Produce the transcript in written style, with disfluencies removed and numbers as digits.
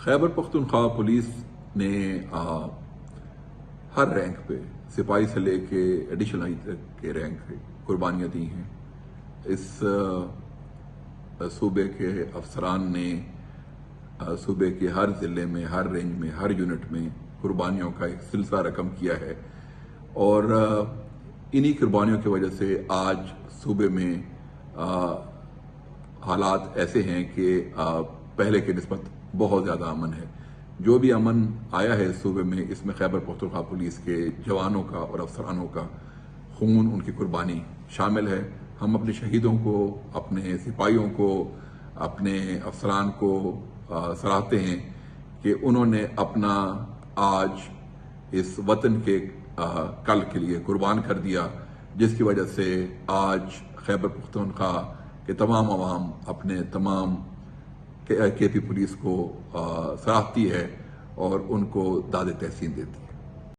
Khyber Pakhtunkhwa police نے ہر rank پہ سپاہی سے لے کے ایڈیشنل تک کے رینک پہ قربانیاں دی ہیں۔ اس صوبے کے افسران نے صوبے کے ہر ضلع میں، ہر رینج میں، ہر یونٹ میں قربانیوں کا ایک سلسلہ رقم کیا ہے، اور انہی قربانیوں کی وجہ سے آج صوبے میں حالات ایسے ہیں کہ پہلے کے نسبت بہت زیادہ امن ہے۔ جو بھی امن آیا ہے صوبے میں، اس میں خیبر پختونخوا پولیس کے جوانوں کا اور افسرانوں کا خون، ان کی قربانی شامل ہے۔ ہم اپنے شہیدوں کو، اپنے سپاہیوں کو، اپنے افسران کو سراہتے ہیں کہ انہوں نے اپنا آج اس وطن کے کل کے لیے قربان کر دیا، جس کی وجہ سے آج خیبر پختونخوا کے تمام عوام اپنے تمام کے پی پولیس کو سراہتی ہے اور ان کو داد تحسین دیتی ہے۔